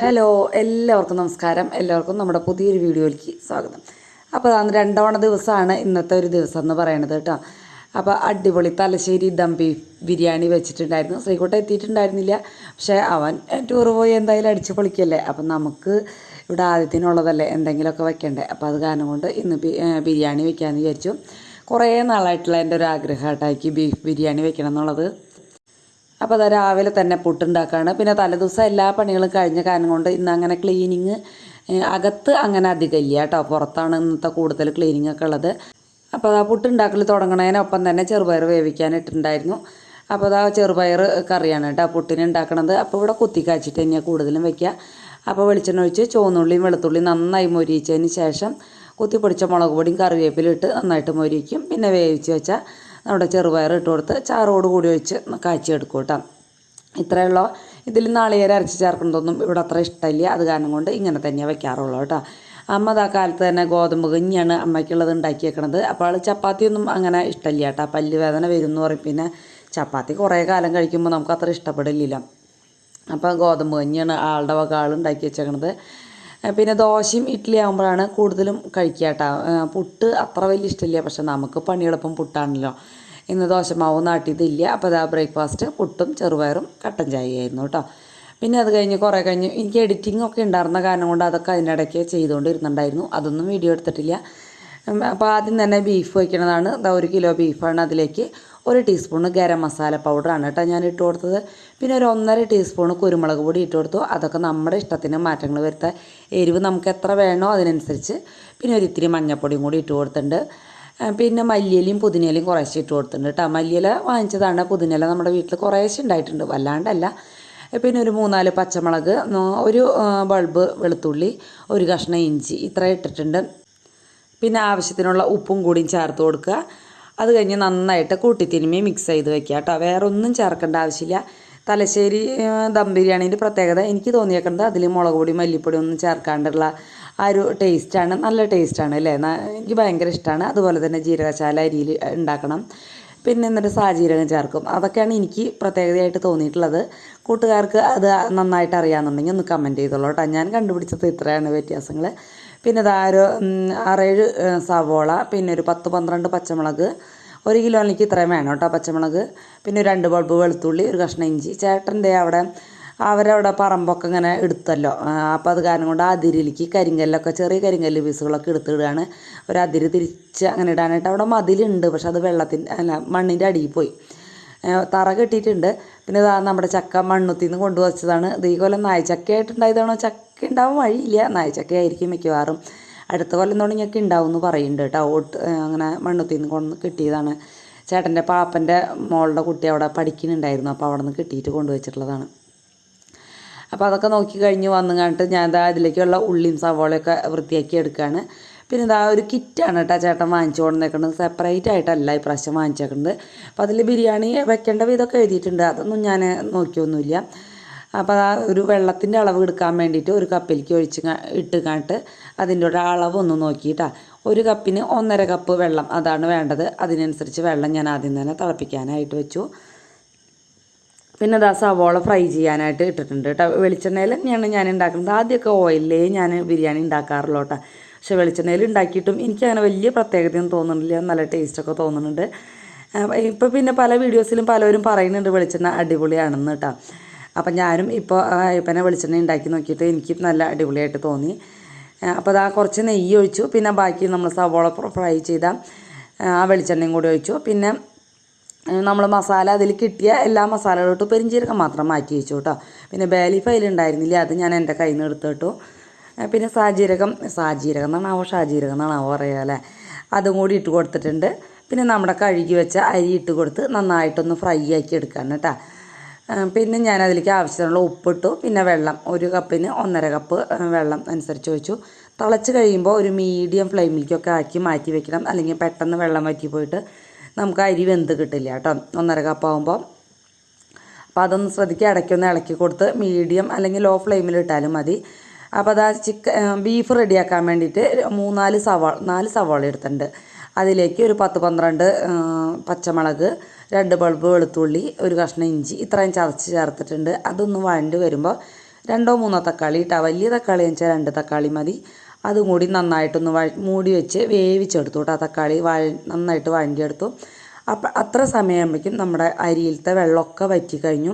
Hello, എല്ലാവർക്കും നമസ്കാരം. എല്ലാവർക്കും നമ്മുടെ പുതിയൊരു വീഡിയോയിലേക്ക് സ്വാഗതം. അപ്പോൾ അന്ന് രണ്ടോണ ദിവസമാണ് ഇന്നത്തെ ഒരു ദിവസം എന്ന് പറയണത് കേട്ടോ. അപ്പോൾ അടിപൊളി തലശ്ശേരി ദം ബീഫ് ബിരിയാണി വെച്ചിട്ടുണ്ടായിരുന്നു. ശ്രീകുട്ടൻ എത്തിയിട്ടുണ്ടായിരുന്നില്ല, പക്ഷേ അവൻ ടൂറ് പോയി എന്തായാലും അടിച്ച് പൊളിക്കല്ലേ. അപ്പം നമുക്ക് ഇവിടെ ആദ്യത്തിനുള്ളതല്ലേ, എന്തെങ്കിലുമൊക്കെ വെക്കണ്ടേ. അപ്പോൾ അത് കാരണം കൊണ്ട് ഇന്ന് ബിരിയാണി വെക്കാമെന്ന് വിചാരിച്ചു. കുറേ നാളായിട്ടുള്ള എൻ്റെ ഒരു ആഗ്രഹമായിട്ടാക്കി ബീഫ് ബിരിയാണി വെക്കണം എന്നുള്ളത്. അപ്പോൾ അത് രാവിലെ തന്നെ പുട്ടുണ്ടാക്കുകയാണ്. പിന്നെ തലേദിവസം എല്ലാ പണികളും കഴിഞ്ഞ കാരണം കൊണ്ട് ഇന്ന് അങ്ങനെ ക്ലീനിങ് അകത്ത് അങ്ങനെ അധികമില്ല കേട്ടോ. പുറത്താണ് ഇന്നത്തെ കൂടുതൽ ക്ലീനിങ് ഒക്കെ ഉള്ളത്. അപ്പോൾ ആ പുട്ടുണ്ടാക്കൽ തുടങ്ങണതിനൊപ്പം തന്നെ ചെറുപയർ വേവിക്കാനിട്ടുണ്ടായിരുന്നു. അപ്പോൾ അതാ ചെറുപയർ കറിയാണ് കേട്ടോ പുട്ടിന് ഉണ്ടാക്കണത്. അപ്പോൾ ഇവിടെ കുത്തി കാച്ചിട്ട് തന്നെയാണ് കൂടുതലും വയ്ക്കുക. അപ്പോൾ വെളിച്ചെണ്ണ ഒഴിച്ച് ചുവന്നുള്ളിയും വെളുത്തുള്ളിയും നന്നായി മൊരിയിച്ചതിന് ശേഷം കുത്തിപ്പൊടിച്ച മുളക് പൊടിയും കറിവേപ്പിലിട്ട് നന്നായിട്ട് മൊരിയിക്കും. പിന്നെ വേവിച്ച് വെച്ചാൽ നമ്മുടെ ചെറുപയർ ഇട്ട് കൊടുത്ത് ചാറോട് കൂടി ഒഴിച്ച് കാച്ചിയെടുക്കും കേട്ടോ. ഇത്രയുള്ള ഇതിൽ നാളികേരം അരച്ച് ചേർക്കുന്നതൊന്നും ഇവിടെ അത്ര ഇഷ്ടമില്ല. അത് കാരണം കൊണ്ട് ഇങ്ങനെ തന്നെയാണ് വയ്ക്കാറുള്ളൂ കേട്ടോ. അമ്മ ആ കാലത്ത് തന്നെ ഗോതമ്പ് കഞ്ഞിയാണ് അമ്മയ്ക്കുള്ളത് ഉണ്ടാക്കിയേക്കണത്. അപ്പോൾ ആൾ ചപ്പാത്തിയൊന്നും അങ്ങനെ ഇഷ്ടമില്ല കേട്ടോ. പല്ല് വേദന വരും എന്ന് പറയും. പിന്നെ ചപ്പാത്തി കുറേ കാലം കഴിക്കുമ്പോൾ നമുക്ക് അത്ര ഇഷ്ടപ്പെടില്ല. അപ്പോൾ ഗോതമ്പ് കഞ്ഞിയാണ് ആളുടെ വക ആൾ ഉണ്ടാക്കി വെച്ചേക്കണത്. പിന്നെ ദോശയും ഇഡ്ഡലി ആകുമ്പോഴാണ് കൂടുതലും കഴിക്കുക കേട്ടോ. പുട്ട് അത്ര വലിയ ഇഷ്ടമില്ല, പക്ഷെ നമുക്ക് പണിയെളുപ്പം പുട്ടാണല്ലോ. ഇന്ന് ദോശമാവ് നാട്ടിയതില്ല. അപ്പോൾ അതാ ബ്രേക്ക്ഫാസ്റ്റ് പുട്ടും ചെറുപയറും കട്ടൻ ചായയായിരുന്നു കേട്ടോ. പിന്നെ അത് കഴിഞ്ഞ് കുറേ കഴിഞ്ഞ് എനിക്ക് എഡിറ്റിംഗ് ഒക്കെ ഉണ്ടായിരുന്ന കാരണം കൊണ്ട് അതൊക്കെ അതിനിടയ്ക്ക് ചെയ്തുകൊണ്ടിരുന്നുണ്ടായിരുന്നു. അതൊന്നും വീഡിയോ എടുത്തിട്ടില്ല. അപ്പോൾ ആദ്യം തന്നെ ബീഫ് വയ്ക്കണതാണ്. 1 കിലോ ബീഫാണ്. അതിലേക്ക് 1 ടീസ്പൂണ് ഗരം മസാല പൗഡറാണ് കേട്ടോ ഞാൻ ഇട്ട് കൊടുത്തത്. പിന്നെ ഒരു 1.5 ടീസ്പൂണ് കുരുമുളക് പൊടി ഇട്ട് കൊടുത്തു. അതൊക്കെ നമ്മുടെ ഇഷ്ടത്തിന് മാറ്റങ്ങൾ വരുത്താം. എരിവ് നമുക്ക് എത്ര വേണോ അതിനനുസരിച്ച്. പിന്നെ ഒരു ഇത്തിരി മഞ്ഞൾപ്പൊടിയും കൂടി ഇട്ട് കൊടുത്തിട്ടുണ്ട്. പിന്നെ മല്ലിയിലയും പുതിനയിലയും കുറേശ്ശെ ഇട്ട് കൊടുത്തിട്ടുണ്ട് കേട്ടോ. മല്ലിയില വാങ്ങിച്ചതാണ്. പുതിനയില നമ്മുടെ വീട്ടിൽ കുറേശ്ശെ ഉണ്ടായിട്ടുണ്ട്, വല്ലാണ്ടല്ല. പിന്നെ ഒരു 3-4 പച്ചമുളക്, ഒരു ബൾബ് വെളുത്തുള്ളി, ഒരു കഷ്ണം ഇഞ്ചി, ഇത്ര ഇട്ടിട്ടുണ്ട്. പിന്നെ ആവശ്യത്തിനുള്ള ഉപ്പും കൂടിയും ചേർത്ത് കൊടുക്കുക. അത് കഴിഞ്ഞ് നന്നായിട്ട് കൂട്ടിത്തിരുമ്മി മിക്സ് ചെയ്ത് വെക്കുക കേട്ടോ. വേറെ ഒന്നും ചേർക്കേണ്ട ആവശ്യമില്ല. തലശ്ശേരി ദം ബിരിയാണീൻ്റെ പ്രത്യേകത എനിക്ക് തോന്നിയേക്കുന്നത് അതിൽ മുളക് പൊടി മല്ലിപ്പൊടി ഒന്നും ചേർക്കാണ്ടുള്ള ആ ഒരു ടേസ്റ്റാണ്. നല്ല ടേസ്റ്റാണ് അല്ലേ. എനിക്ക് ഭയങ്കര ഇഷ്ടമാണ്. അതുപോലെ തന്നെ ജീരകശാല അരിയിൽ ഉണ്ടാക്കണം. പിന്നെ എന്നിട്ട് സാജീരകം ചേർക്കും. അതൊക്കെയാണ് എനിക്ക് പ്രത്യേകതയായിട്ട് തോന്നിയിട്ടുള്ളത്. കൂട്ടുകാർക്ക് അത് നന്നായിട്ട് അറിയാമെന്നുണ്ടെങ്കിൽ ഒന്ന് കമൻറ്റ് ചെയ്തോളൂ കേട്ടോ. ഞാൻ കണ്ടുപിടിച്ചത് ഇത്രയാണ് വ്യത്യാസങ്ങൾ. പിന്നെ ഒരു 6-7 സവോള, പിന്നെ ഒരു 10-12 പച്ചമുളക്. 1 കിലോയിലേക്ക് ഇത്രയും വേണം കേട്ടോ പച്ചമുളക്. പിന്നെ 2 ബൾബ് വെളുത്തുള്ളി, ഒരു കഷ്ണം ഇഞ്ചി. ചേട്ടൻ്റെ അവരവിടെ പറമ്പൊക്കെ ഇങ്ങനെ എടുത്തല്ലോ. അപ്പോൾ അത് കാരണം കൊണ്ട് അതിരിലേക്ക് കരിങ്കല്ലൊക്കെ ചെറിയ കരിങ്കല്ല് പീസുകളൊക്കെ എടുത്തിടുകയാണ്. ഒരു അതിര് തിരിച്ച് അങ്ങനെ ഇടാനായിട്ട്. അവിടെ മതിലുണ്ട്, പക്ഷെ അത് മണ്ണിൻ്റെ അടിയിൽ പോയി. തറ കെട്ടിയിട്ടുണ്ട്. പിന്നെ നമ്മുടെ ചക്ക മണ്ണുത്തിൽ നിന്ന് കൊണ്ടുവച്ചതാണ്. ഇത് ഈ കൊല്ലം നായച്ചക്കയായിട്ടുണ്ടായതാണോ, ചക്ക ഉണ്ടാവാൻ വഴിയില്ല, നായച്ചക്കയായിരിക്കും മിക്കവാറും. അടുത്ത കൊല്ലം തുടങ്ങിയൊക്കെ ഉണ്ടാവും എന്ന് പറയുന്നുണ്ട് കേട്ടോ. അങ്ങനെ മണ്ണുത്തിൽ നിന്ന് കൊണ്ട് കിട്ടിയതാണ്. ചേട്ടൻ്റെ പാപ്പൻ്റെ മോളുടെ കുട്ടി അവിടെ പഠിക്കുന്നുണ്ടായിരുന്നു. അപ്പോൾ അവിടെ നിന്ന് കിട്ടിയിട്ട് കൊണ്ടുവച്ചിട്ടുള്ളതാണ്. അപ്പോൾ അതൊക്കെ നോക്കി കഴിഞ്ഞ് വന്നു കണ്ടിട്ട് ഞാൻ അതിലേക്കുള്ള ഉള്ളിയും സവോളയൊക്കെ വൃത്തിയാക്കി എടുക്കുകയാണ്. പിന്നെ ഒരു കിറ്റാണ് കേട്ടോ ചേട്ടൻ വാങ്ങിച്ചു കൊണ്ടുവന്നേക്കുന്നത്. സെപ്പറേറ്റ് ആയിട്ടല്ല ഇപ്രാവശ്യം വാങ്ങിച്ചേക്കുന്നത്. അപ്പോൾ അതിൽ ബിരിയാണി വെക്കേണ്ട വിധമൊക്കെ എഴുതിയിട്ടുണ്ട്. അതൊന്നും ഞാൻ നോക്കിയൊന്നുമില്ല. അപ്പോൾ ഒരു വെള്ളത്തിൻ്റെ അളവ് എടുക്കാൻ വേണ്ടിയിട്ട് ഒരു കപ്പിലേക്ക് ഇട്ട് കാണിട്ട് അതിൻ്റെ ഒരു അളവൊന്ന് നോക്കിയിട്ടാണ്. 1 കപ്പിന് 1.5 കപ്പ് വെള്ളം അതാണ് വേണ്ടത്. അതിനനുസരിച്ച് വെള്ളം ഞാൻ ആദ്യം തന്നെ തിളപ്പിക്കാനായിട്ട് വെച്ചു. പിന്നെ സവോള ഫ്രൈ ചെയ്യാനായിട്ട് ഇട്ടിട്ടുണ്ട് കേട്ടോ. വെളിച്ചെണ്ണയിൽ തന്നെയാണ് ഞാൻ ഉണ്ടാക്കുന്നത്. ആദ്യമൊക്കെ ഓയിലേ ഞാൻ ബിരിയാണി ഉണ്ടാക്കാറുള്ളൂ കേട്ടോ. പക്ഷേ വെളിച്ചെണ്ണയിൽ ഉണ്ടാക്കിയിട്ടും എനിക്കങ്ങനെ വലിയ പ്രത്യേകതയൊന്നും തോന്നുന്നില്ല. നല്ല ടേസ്റ്റൊക്കെ തോന്നുന്നുണ്ട്. ഇപ്പോൾ പിന്നെ പല വീഡിയോസിലും പലരും പറയുന്നുണ്ട് വെളിച്ചെണ്ണ അടിപൊളിയാണെന്ന് കേട്ടോ. അപ്പം ഞാനും ഇപ്പോൾ ഇപ്പനെ വെളിച്ചെണ്ണ ഉണ്ടാക്കി നോക്കിയിട്ട് എനിക്ക് നല്ല അടിപൊളിയായിട്ട് തോന്നി. അപ്പോൾ കുറച്ച് നെയ്യ് ഒഴിച്ചു. പിന്നെ ബാക്കി നമ്മൾ സവോള ഫ്രൈ ചെയ്ത ആ വെളിച്ചെണ്ണയും കൂടി ഒഴിച്ചു. പിന്നെ നമ്മൾ മസാല അതിൽ കിട്ടിയ എല്ലാ മസാലകളോട്ടും പെരിഞ്ചീരകം മാത്രം മാറ്റി വെച്ചു കേട്ടോ. പിന്നെ ബേ ലീഫ് അതിലുണ്ടായിരുന്നില്ല, അത് ഞാൻ എൻ്റെ കയ്യിൽ നിന്ന് എടുത്തു കേട്ടോ. പിന്നെ സാജീരകം എന്നാണാവോ ഷാജീരകം എന്നാണാവോ പറയുക അല്ലേ, അതും കൂടി ഇട്ട് കൊടുത്തിട്ടുണ്ട്. പിന്നെ നമ്മുടെ കഴുകി വെച്ച അരി ഇട്ട് കൊടുത്ത് നന്നായിട്ടൊന്ന് ഫ്രൈ ആക്കി എടുക്കാൻ കേട്ടോ. പിന്നെ ഞാൻ അതിലേക്ക് ആവശ്യത്തിനുള്ള ഉപ്പിട്ടു. പിന്നെ വെള്ളം 1 കപ്പിന് 1.5 കപ്പ് വെള്ളം അനുസരിച്ച് ഒഴിച്ചു. തിളച്ച് കഴിയുമ്പോൾ ഒരു മീഡിയം ഫ്ലെയിമിലേക്കൊക്കെ ആക്കി മാറ്റി വെക്കണം. അല്ലെങ്കിൽ പെട്ടെന്ന് വെള്ളം വറ്റി പോയിട്ട് നമുക്ക് അരി വെന്ത് കിട്ടില്ല കേട്ടോ. 1.5 കപ്പാകുമ്പോൾ. അപ്പോൾ അതൊന്ന് ശ്രദ്ധിക്കുക. ഇടയ്ക്കൊന്ന് ഇളക്കി കൊടുത്ത് മീഡിയം അല്ലെങ്കിൽ ലോ ഫ്ലെയിമിൽ ഇട്ടാലും മതി. അപ്പോൾ ബീഫ് റെഡിയാക്കാൻ വേണ്ടിയിട്ട് 4 സവാള എടുത്തിട്ടുണ്ട്. അതിലേക്ക് ഒരു 10-12 പച്ചമുളക്, 2 ബൾബ് വെളുത്തുള്ളി, ഒരു കഷ്ണം ഇഞ്ചി, ഇത്രയും ചതച്ച് ചേർത്തിട്ടുണ്ട്. അതൊന്ന് വഴണ്ട് വരുമ്പോൾ 2 3 തക്കാളി ഇട്ടാൽ വലിയ തക്കാളി വെച്ചാൽ 2 തക്കാളി മതി. അതും കൂടി നന്നായിട്ടൊന്ന് മൂടി വെച്ച് വേവിച്ചെടുത്തു കേട്ടോ. തക്കാളി നന്നായിട്ട് വഴണ്ടിയെടുത്തു. അപ്പം അത്ര സമയമാകുമ്പോഴേക്കും നമ്മുടെ അരിയിലത്തെ വെള്ളമൊക്കെ വറ്റി കഴിഞ്ഞു.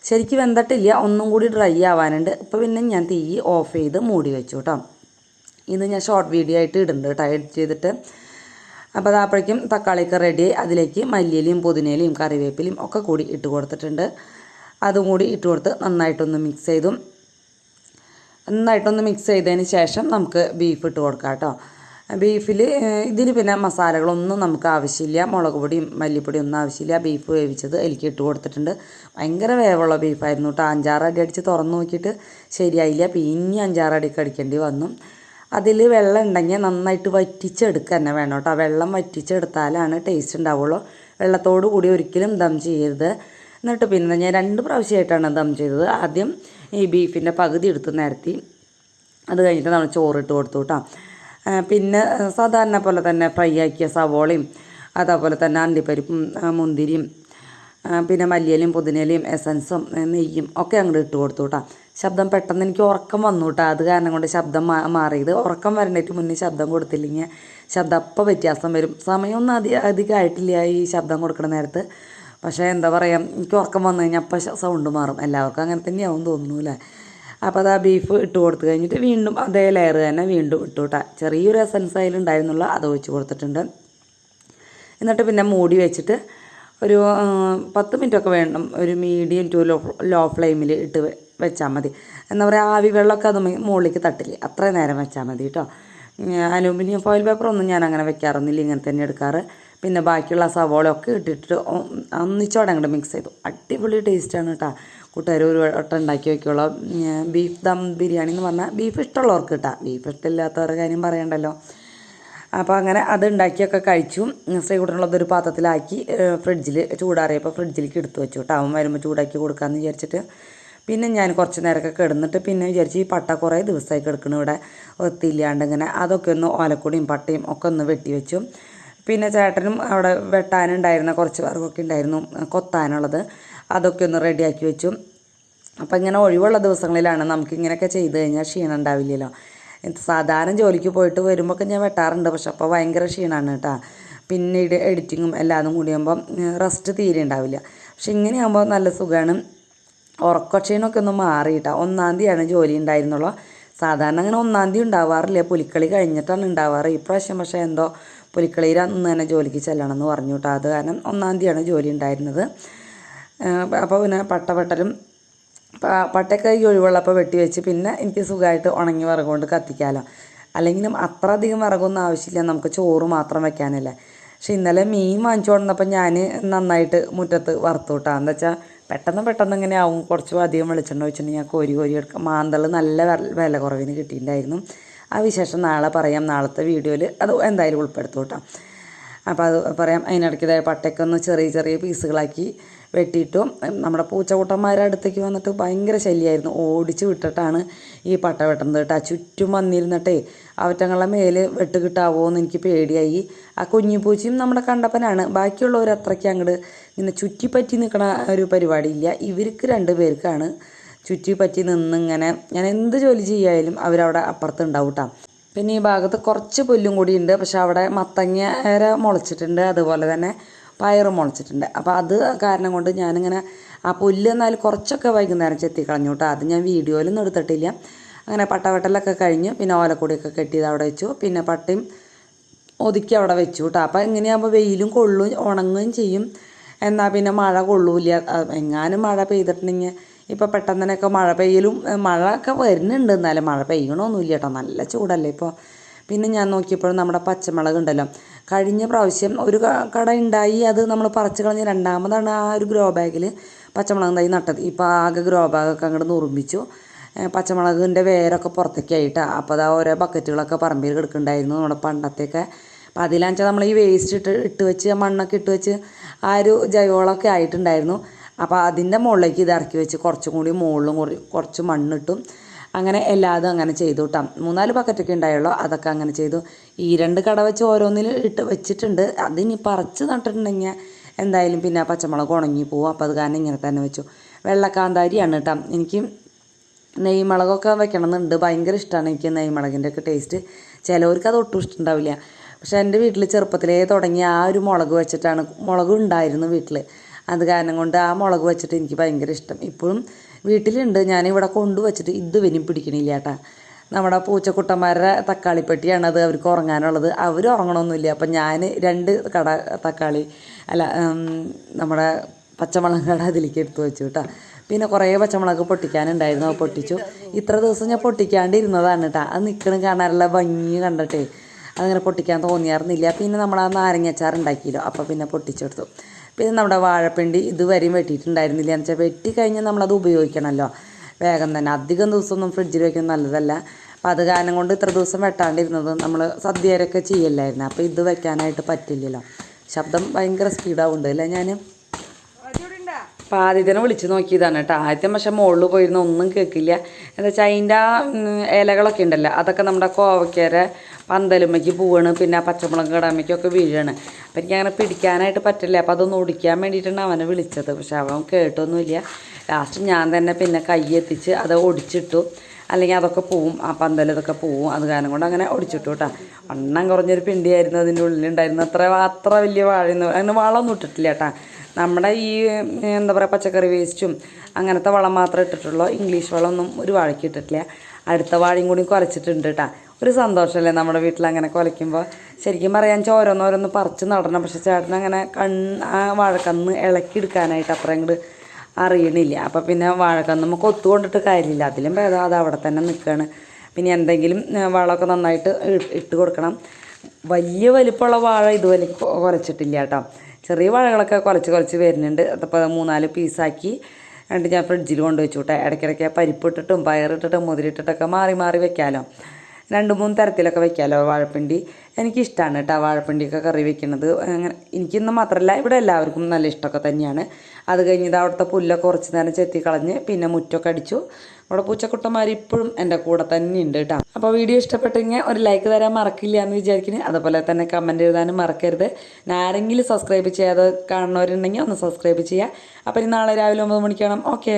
ശരിക്കും വെന്തിട്ടില്ല, ഒന്നും കൂടി ഡ്രൈ ആവാനുണ്ട്. ഇപ്പോൾ പിന്നെ ഞാൻ തീ ഓഫ് ചെയ്ത് മൂടി വെച്ചു കേട്ടോ. ഇത് ഞാൻ ഷോർട്ട് വീഡിയോ ആയിട്ട് ഇടുന്നുണ്ട് കേട്ടോ, എഡിറ്റ് ചെയ്തിട്ട്. അപ്പോൾ അപ്പോഴേക്കും തക്കാളിയൊക്കെ റെഡിയായി. അതിലേക്ക് മല്ലിയിലയും പുതിനയിലയും കറിവേപ്പിലയും ഒക്കെ കൂടി ഇട്ട് കൊടുത്തിട്ടുണ്ട്. അതും കൂടി ഇട്ട് കൊടുത്ത് നന്നായിട്ടൊന്ന് മിക്സ് ചെയ്തതിന് ശേഷം നമുക്ക് ബീഫ് ഇട്ട് കൊടുക്കാം കേട്ടോ. ബീഫിൽ ഇതിന് പിന്നെ മസാലകളൊന്നും നമുക്ക് ആവശ്യമില്ല, മുളക് പൊടിയും മല്ലിപ്പൊടിയും ഒന്നും ആവശ്യമില്ല. ബീഫ് വേവിച്ചത് എനിക്ക് ഇട്ട് കൊടുത്തിട്ടുണ്ട്. ഭയങ്കര വേവുള്ള ബീഫായിരുന്നു കേട്ടോ. 5-6 അടി അടിച്ച് തുറന്ന് നോക്കിയിട്ട് ശരിയായില്ല, പിന്നെ 5-6 അടിക്ക് അടിക്കേണ്ടി വന്നു. അതിൽ വെള്ളം ഉണ്ടെങ്കിൽ നന്നായിട്ട് വറ്റിച്ചെടുക്കുക തന്നെ വേണം കേട്ടോ. വെള്ളം വറ്റിച്ചെടുത്താലാണ് ടേസ്റ്റ് ഉണ്ടാവുള്ളൂ. വെള്ളത്തോടു കൂടി ഒരിക്കലും ദം ചെയ്യരുത്. എന്നിട്ട് പിന്നെ ഞാൻ 2 പ്രാവശ്യമായിട്ടാണ് ദം ചെയ്തത്. ആദ്യം ഈ ബീഫിൻ്റെ പകുതി എടുത്ത് നിരത്തി, അത് കഴിഞ്ഞിട്ട് നമ്മൾ ചോറിട്ട് കൊടുത്തു കേട്ടോ. പിന്നെ സാധാരണ പോലെ തന്നെ ഫ്രൈ ആക്കിയ സവോളയും അതേപോലെ തന്നെ അണ്ടിപ്പരിപ്പും മുന്തിരിയും പിന്നെ മല്ലിയിലയും പുതിനയിലയും എസൻസും നെയ്യും ഒക്കെ അങ്ങോട്ട് ഇട്ട് കൊടുത്തു കേട്ടോ. ശബ്ദം പെട്ടെന്ന് എനിക്ക് ഉറക്കം വന്നു കേട്ടോ. അത് കാരണം കൊണ്ട് ശബ്ദം മാറിയത്. ഉറക്കം വരേണ്ടിട്ട് മുന്നേ ശബ്ദം കൊടുത്തില്ലെങ്കിൽ ശബ്ദം അപ്പം വ്യത്യാസം വരും. സമയമൊന്നും അധികമായിട്ടില്ല ഈ ശബ്ദം കൊടുക്കുന്ന നേരത്ത്. പക്ഷേ എന്താ പറയുക, എനിക്ക് ഉറക്കം വന്നു കഴിഞ്ഞാൽ അപ്പം സൗണ്ട് മാറും. എല്ലാവർക്കും അങ്ങനെ തന്നെയാവും തോന്നുന്നു അല്ലേ. അപ്പോൾ അത് ആ ബീഫ് ഇട്ട് കൊടുത്തു കഴിഞ്ഞിട്ട് വീണ്ടും അതേ ലെയർ തന്നെ വീണ്ടും ഇട്ടു കേട്ടോ. ചെറിയൊരു എസൻസ് അതിലുണ്ടായിരുന്നുള്ള അത് ഒഴിച്ച് കൊടുത്തിട്ടുണ്ട്. എന്നിട്ട് പിന്നെ മൂടി വെച്ചിട്ട് ഒരു 10 മിനിറ്റൊക്കെ വേണം. ഒരു മീഡിയം ടു ലോ ഫ്ലെയിമിൽ ഇട്ട് വെച്ചാൽ മതി. എന്താ പറയുക, ആവി വെള്ളമൊക്കെ അത് മുകളിലേക്ക് തട്ടില്ലേ, അത്രയും നേരം വെച്ചാൽ മതി കേട്ടോ. അലൂമിനിയം ഫോയിൽ പേപ്പറൊന്നും ഞാൻ അങ്ങനെ വെക്കാറൊന്നുമില്ല, ഇങ്ങനെ തന്നെ എടുക്കാറ്. പിന്നെ ബാക്കിയുള്ള സവോളയൊക്കെ ഇട്ടിട്ട് ഒന്നിച്ചോടെ അങ്ങോട്ട് മിക്സ് ചെയ്തു. അടിപൊളി ടേസ്റ്റാണ് കേട്ടോ. കൂട്ടുകാർ ഒരു വട്ടം ഉണ്ടാക്കി വയ്ക്കുള്ളൂ. ബീഫ് ദം ബിരിയാണി എന്ന് പറഞ്ഞാൽ ബീഫ് ഇഷ്ടമുള്ളവർക്ക് കേട്ടോ, ബീഫ് ഇഷ്ടമില്ലാത്തവരുടെ കാര്യം പറയണ്ടല്ലോ. അപ്പോൾ അങ്ങനെ അത് ഉണ്ടാക്കിയൊക്കെ കഴിച്ചു. ശ്രീകുട്ടനുള്ളതൊരു പാത്രത്തിലാക്കി ഫ്രിഡ്ജിൽ ചൂടാറിയപ്പോൾ ഫ്രിഡ്ജിലേക്ക് എടുത്ത് വെച്ചു കേട്ടോ. അവൻ വരുമ്പോൾ ചൂടാക്കി കൊടുക്കാമെന്ന് വിചാരിച്ചിട്ട്. പിന്നെ ഞാൻ കുറച്ച് നേരമൊക്കെ കിടന്നിട്ട് പിന്നെ വിചാരിച്ച് ഈ പട്ട കുറേ ദിവസമായി കിടക്കണം ഇവിടെ ഒത്തില്ലാണ്ട്, ഇങ്ങനെ അതൊക്കെ ഒന്ന് ഓലക്കൊടിയും പട്ടയും ഒക്കെ ഒന്ന് വെട്ടി വെച്ചു. പിന്നെ ചേട്ടനും അവിടെ വെട്ടാനുണ്ടായിരുന്ന കുറച്ച് വിറകൊക്കെ ഉണ്ടായിരുന്നു കൊത്താനുള്ളത്, അതൊക്കെ ഒന്ന് റെഡിയാക്കി വെച്ചു. അപ്പോൾ ഇങ്ങനെ ഒഴിവുള്ള ദിവസങ്ങളിലാണ് നമുക്കിങ്ങനെയൊക്കെ ചെയ്ത് കഴിഞ്ഞാൽ ക്ഷീണം ഉണ്ടാവില്ലല്ലോ. സാധാരണ ജോലിക്ക് പോയിട്ട് വരുമ്പോഴൊക്കെ ഞാൻ വെട്ടാറുണ്ട്, പക്ഷെ അപ്പോൾ ഭയങ്കര ക്ഷീണമാണ് കേട്ടോ. പിന്നീട് എഡിറ്റിങ്ങും എല്ലാതും കൂടിയാകുമ്പം റെസ്റ്റ് തീരെ ഉണ്ടാവില്ല. പക്ഷെ ഇങ്ങനെയാകുമ്പോൾ നല്ല സുഖമാണ്. ഉറക്കക്ഷീണമൊക്കെ ഒന്ന് മാറി കേട്ടോ. 1-ാം തീയതിയാണ് ജോലി ഉണ്ടായിരുന്നുള്ളൂ. സാധാരണ അങ്ങനെ 1-ാം തീയതി ഉണ്ടാവാറില്ല, പുലിക്കളി കഴിഞ്ഞിട്ടാണ് ഉണ്ടാവാറ്. ഇപ്രാവശ്യം പക്ഷേ എന്തോ പുലിക്കളിയിൽ അന്ന് തന്നെ ജോലിക്ക് ചെല്ലണം എന്ന് പറഞ്ഞു കേട്ടോ. അത് കാരണം 1-ാം തീയതിയാണ് ജോലി ഉണ്ടായിരുന്നത്. അപ്പോൾ പിന്നെ പട്ടലും പട്ടയൊക്കെ ഈ ഒഴിവുള്ളപ്പോൾ വെട്ടി വെച്ച് പിന്നെ എനിക്ക് സുഖമായിട്ട് ഉണങ്ങി വിറകുകൊണ്ട് കത്തിക്കാമല്ലോ. അല്ലെങ്കിലും അത്ര അധികം വിറകൊന്നും ആവശ്യമില്ല, നമുക്ക് ചോറ് മാത്രം വെക്കാനല്ലേ. പക്ഷെ ഇന്നലെ മീൻ വാങ്ങിച്ചു കൊണ്ടപ്പോൾ ഞാൻ നന്നായിട്ട് മുറ്റത്ത് വറുത്തു കേട്ടോ. എന്താ വെച്ചാൽ പെട്ടെന്ന് ഇങ്ങനെ ആവും. കുറച്ച് അധികം വെളിച്ചെണ്ണ ഒഴിച്ചിട്ടുണ്ടെങ്കിൽ ഞാൻ കോരി എടുക്കാം. മാന്തൾ നല്ല വില കുറവിന് കിട്ടിയിട്ടുണ്ടായിരുന്നു. ആ വിശേഷം നാളെ പറയാം, നാളത്തെ വീഡിയോയിൽ അത് എന്തായാലും ഉൾപ്പെടുത്തു കേട്ടോ. അപ്പോൾ അത് പറയാം. അതിനിടയ്ക്ക് പട്ടയൊക്കെ ഒന്ന് ചെറിയ പീസുകളാക്കി വെട്ടിയിട്ടും നമ്മുടെ പൂച്ചകൂട്ടന്മാരുടെ അടുത്തേക്ക് വന്നിട്ട് ഭയങ്കര ശല്യമായിരുന്നു. ഓടിച്ച് വിട്ടിട്ടാണ് ഈ പട്ട വെട്ടുന്നത് കേട്ടോ. ചുറ്റും വന്നിരുന്നിട്ടേ അവറ്റങ്ങളുടെ മേല് വെട്ട് കിട്ടാവോ എന്ന് എനിക്ക് പേടിയായി. ആ കുഞ്ഞിപ്പൂച്ചയും നമ്മുടെ കണ്ടപ്പനാണ്. ബാക്കിയുള്ളവർ അത്രയ്ക്ക് അങ്ങോട്ട് ഇങ്ങനെ ചുറ്റിപ്പറ്റി നിൽക്കണ ഒരു പരിപാടിയില്ല. ഇവർക്ക് 2 പേർക്കാണ് ചുറ്റിപ്പറ്റി നിന്നിങ്ങനെ ഞാൻ എന്ത് ജോലി ചെയ്യായാലും അവരവിടെ അപ്പുറത്ത് ഉണ്ടാവും കേട്ടോ. പിന്നെ ഈ ഭാഗത്ത് കുറച്ച് പുല്ലും കൂടി ഉണ്ട്, പക്ഷെ അവിടെ മത്തങ്ങ മുളച്ചിട്ടുണ്ട്, അതുപോലെ തന്നെ പയറ് മുളച്ചിട്ടുണ്ട്. അപ്പോൾ അത് കാരണം കൊണ്ട് ഞാനിങ്ങനെ ആ പുല്ല് എന്നാൽ കുറച്ചൊക്കെ വൈകുന്നേരം ചെത്തിക്കളഞ്ഞു കേട്ടോ. അത് ഞാൻ വീഡിയോയിലൊന്നും എടുത്തിട്ടില്ല. അങ്ങനെ പട്ടവെട്ടലൊക്കെ കഴിഞ്ഞ് പിന്നെ ഓലക്കൊടിയൊക്കെ കെട്ടിയത് അവിടെ വെച്ചു. പിന്നെ പട്ടയും ഒതുക്കി അവിടെ വെച്ചു കേട്ടോ. അപ്പോൾ ഇങ്ങനെയാകുമ്പോൾ വെയിലും ഉണങ്ങുകയും ചെയ്യും, എന്നാൽ പിന്നെ മഴ കൊള്ളൂല്ല. എങ്ങാനും മഴ പെയ്തിട്ടുണ്ടെങ്കിൽ ഇപ്പോൾ പെട്ടെന്ന് തന്നെയൊക്കെ മഴ ഒക്കെ വരുന്നുണ്ട്, എന്നാലും മഴ പെയ്യണമൊന്നുമില്ല കേട്ടോ. നല്ല ചൂടല്ലേ ഇപ്പോൾ. പിന്നെ ഞാൻ നോക്കിയപ്പോൾ നമ്മുടെ പച്ചമുളക് ഉണ്ടല്ലോ, കഴിഞ്ഞ പ്രാവശ്യം ഒരു കട ഉണ്ടായി, അത് നമ്മൾ പറിച്ച് കളഞ്ഞ് 2ാമതാണ് ആ ഒരു ഗ്രോ ബാഗിൽ പച്ചമുളക് തൈ നട്ടത്. ഇപ്പോൾ ആകെ ഗ്രോ ബാഗൊക്കെ അങ്ങോട്ട് നുറുമ്പിച്ചു. പച്ചമുളകിൻ്റെ വേരൊക്കെ പുറത്തേക്കായിട്ടാണ്. അപ്പോൾ അതാ ഓരോ ബക്കറ്റുകളൊക്കെ പറമ്പിൽ കിടക്കുന്നുണ്ടായിരുന്നു നമ്മുടെ പണ്ടത്തെയൊക്കെ. അപ്പോൾ അതിലാണെന്ന് വെച്ചാൽ നമ്മൾ ഈ വേസ്റ്റ് ഇട്ട് വെച്ച് മണ്ണൊക്കെ ഇട്ട് വെച്ച് ആ ഒരു ജൈവവളമൊക്കെ ആയിട്ടുണ്ടായിരുന്നു. അപ്പോൾ അതിൻ്റെ മുകളിലേക്ക് ഇത് ഇറക്കി വെച്ച് കുറച്ചും കൂടി മുകളിലും കുറച്ച് മണ്ണിട്ടും അങ്ങനെ എല്ലാതും അങ്ങനെ ചെയ്തു കേട്ടോ. 3-4 ബക്കറ്റൊക്കെ ഉണ്ടായുള്ളൂ, അതൊക്കെ അങ്ങനെ ചെയ്തു. ഈ 2 കട വെച്ച് ഓരോന്നിൽ ഇട്ട് വെച്ചിട്ടുണ്ട്. അതിനി പറിച്ച് നട്ടിട്ടുണ്ടെങ്കിൽ എന്തായാലും പിന്നെ പച്ചമുളക് ഉണങ്ങി പോവും. അപ്പോൾ അത് കാരണം ഇങ്ങനെ തന്നെ വെച്ചു. വെള്ളക്കാന്താരിയാണ് കേട്ടോ. എനിക്ക് നെയ്മുളകൊക്കെ വെക്കണമെന്നുണ്ട്. ഭയങ്കര ഇഷ്ടമാണ് എനിക്ക് നെയ്മുളകിൻ്റെ ഒക്കെ ടേസ്റ്റ്. ചിലവർക്ക് അത് ഒട്ടും ഇഷ്ടമുണ്ടാവില്ല. പക്ഷേ എൻ്റെ വീട്ടിൽ ചെറുപ്പത്തിലേ തുടങ്ങി ആ ഒരു മുളക് വെച്ചിട്ടാണ്, മുളകും ഉണ്ടായിരുന്നു വീട്ടിൽ. അത് കാരണം കൊണ്ട് ആ മുളക് വെച്ചിട്ട് എനിക്ക് ഭയങ്കര ഇഷ്ടം. ഇപ്പോഴും വീട്ടിലുണ്ട്. ഞാനിവിടെ കൊണ്ടുവച്ചിട്ട് ഇതുവരെയും പിടിക്കണില്ല കേട്ടാ. നമ്മുടെ പൂച്ചക്കുട്ടന്മാരുടെ തക്കാളിപ്പെട്ടിയാണ് അത് അവർക്ക് ഉറങ്ങാനുള്ളത്. അവർ ഉറങ്ങണമൊന്നുമില്ല. അപ്പം ഞാൻ 2 കട തക്കാളി അല്ല നമ്മുടെ പച്ചമുളക് കട അതിലേക്ക് എടുത്ത് വെച്ചു കേട്ടോ. പിന്നെ കുറേ പച്ചമുളക് പൊട്ടിക്കാനുണ്ടായിരുന്നു, അത് പൊട്ടിച്ചു. ഇത്ര ദിവസം ഞാൻ പൊട്ടിക്കാണ്ടിരുന്നതാണ് കേട്ടോ. അത് നിൽക്കണ കാണാനുള്ള ഭംഗി കണ്ടിട്ടേ അതങ്ങനെ പൊട്ടിക്കാൻ തോന്നിയായിരുന്നില്ല. പിന്നെ നമ്മൾ ആ നാരങ്ങാച്ചാർ ഉണ്ടാക്കിയല്ലോ, അപ്പോൾ പിന്നെ പൊട്ടിച്ചെടുത്തു. പിന്നെ നമ്മുടെ വാഴപ്പിണ്ടി ഇതുവരെയും വെട്ടിയിട്ടുണ്ടായിരുന്നില്ല. എന്ന് വെച്ചാൽ വെട്ടി കഴിഞ്ഞാൽ നമ്മളത് ഉപയോഗിക്കണമല്ലോ വേഗം തന്നെ. അധികം ദിവസമൊന്നും ഫ്രിഡ്ജിൽ വയ്ക്കുന്നത് നല്ലതല്ല. അപ്പോൾ അത് കാരണം കൊണ്ട് ഇത്ര ദിവസം വെട്ടാണ്ടിരുന്നത്. നമ്മൾ സദ്യയൊക്കെ ചെയ്യല്ലായിരുന്നു. അപ്പോൾ ഇത് വെക്കാനായിട്ട് പറ്റില്ലല്ലോ. ശബ്ദം ഭയങ്കര സ്പീഡാവുണ്ട് അല്ലേ. ഞാൻ അപ്പോൾ ആദ്യത്തിനെ വിളിച്ച് നോക്കിയതാണ് കേട്ടോ. ആദ്യം പക്ഷേ മുകളിൽ പോയിരുന്ന ഒന്നും കേൾക്കില്ല. എന്താ വെച്ചാൽ അതിൻ്റെ ആ ഇലകളൊക്കെ ഉണ്ടല്ലോ, അതൊക്കെ നമ്മുടെ കോവയ്ക്കര പന്തലുമ്മയ്ക്ക് പോവാണ്. പിന്നെ പച്ചമുളക് കടാമയ്ക്കൊക്കെ വീഴാണ്. അപ്പോൾ എനിക്കങ്ങനെ പിടിക്കാനായിട്ട് പറ്റില്ല. അപ്പോൾ അതൊന്ന് ഒടിക്കാൻ വേണ്ടിയിട്ടാണ് അവനെ വിളിച്ചത്. പക്ഷെ അവൻ കേട്ടൊന്നുമില്ല. ലാസ്റ്റ് ഞാൻ തന്നെ പിന്നെ കൈ എത്തിച്ച് അത് ഒടിച്ചിട്ടു. അല്ലെങ്കിൽ അതൊക്കെ പോവും, ആ പന്തലതൊക്കെ പോവും. അത് കാരണം കൊണ്ട് അങ്ങനെ ഒടിച്ചിട്ടു കേട്ടോ. വണ്ണം കുറഞ്ഞൊരു പിണ്ടിയായിരുന്നു അതിൻ്റെ ഉള്ളിലുണ്ടായിരുന്നു. അത്ര വലിയ വാഴയൊന്നും അങ്ങനെ വളമൊന്നും ഇട്ടിട്ടില്ല കേട്ടോ. നമ്മുടെ ഈ എന്താ പറയുക പച്ചക്കറി വേസ്റ്റും അങ്ങനത്തെ വളം മാത്രമേ ഇട്ടിട്ടുള്ളൂ. ഇംഗ്ലീഷ് വളമൊന്നും ഒരു വാഴയ്ക്ക് ഇട്ടിട്ടില്ല. അടുത്ത വാഴയും കൂടി കുലച്ചിട്ടുണ്ട് കേട്ടോ. ഒരു സന്തോഷമല്ലേ നമ്മുടെ വീട്ടിൽ അങ്ങനെ കുലയ്ക്കുമ്പോൾ. ശരിക്കും പറയാൻ ഓരോന്നോരോന്ന് പറിച്ച് നടണം. പക്ഷേ ചേട്ടൻ അങ്ങനെ ആ വാഴക്കന്ന് ഇളക്കിയെടുക്കാനായിട്ട് അത്ര അങ്ങോട്ട് അറിയണില്ല. അപ്പോൾ പിന്നെ വാഴക്കന്ന് നമുക്ക് ഒത്തുകൊണ്ടിട്ട് കാര്യമില്ല. അതിലും ഭേദം അത് അവിടെ തന്നെ നിൽക്കുകയാണ്. പിന്നെ എന്തെങ്കിലും വളമൊക്കെ നന്നായിട്ട് ഇട്ട് കൊടുക്കണം. വലിയ വലിപ്പമുള്ള വാഴ ഇതുപോലെ കുലച്ചിട്ടില്ല കേട്ടോ. ചെറിയ വാഴകളൊക്കെ കുലച്ച് വരുന്നുണ്ട്. അതപ്പോൾ 3-4 പീസാക്കി എന്നിട്ട് ഞാൻ ഫ്രിഡ്ജിൽ കൊണ്ടുവച്ചു കേട്ടോ. ഇടയ്ക്കിടയ്ക്ക് പരിപ്പിട്ടിട്ടും പയറിട്ടിട്ടും മുതിരിട്ടിട്ടൊക്കെ മാറി മാറി വെക്കാമല്ലോ. 2-3 തരത്തിലൊക്കെ വെക്കാമല്ലോ വാഴപ്പിണ്ടി. എനിക്കിഷ്ടമാണ് കേട്ടോ വാഴപ്പിണ്ടിയൊക്കെ കറി വെക്കുന്നത്. അങ്ങനെ എനിക്കിന്ന് മാത്രമല്ല ഇവിടെ എല്ലാവർക്കും നല്ല ഇഷ്ടമൊക്കെ തന്നെയാണ്. അത് കഴിഞ്ഞത് അവിടുത്തെ പുല്ലൊക്കെ കുറച്ച് നേരം ചെത്തിക്കളഞ്ഞ് പിന്നെ മുറ്റൊക്കെ അടിച്ചു. അവിടെ പൂച്ചക്കുട്ടന്മാർ ഇപ്പോഴും എൻ്റെ കൂടെ തന്നെ ഉണ്ട് കേട്ടോ. അപ്പോൾ വീഡിയോ ഇഷ്ടപ്പെട്ടെങ്കിൽ ഒരു ലൈക്ക് തരാൻ മറക്കില്ല എന്ന് വിചാരിക്കുന്നു. അതുപോലെ തന്നെ കമൻറ്റ് എഴുതാനും മറക്കരുത്. ആരെങ്കിലും സബ്സ്ക്രൈബ് ചെയ്യാതെ കാണുന്നവരുണ്ടെങ്കിൽ ഒന്ന് സബ്സ്ക്രൈബ് ചെയ്യുക. അപ്പോൾ ഇനി നാളെ രാവിലെ 9 മണിക്ക് കാണാം. ഓക്കേ.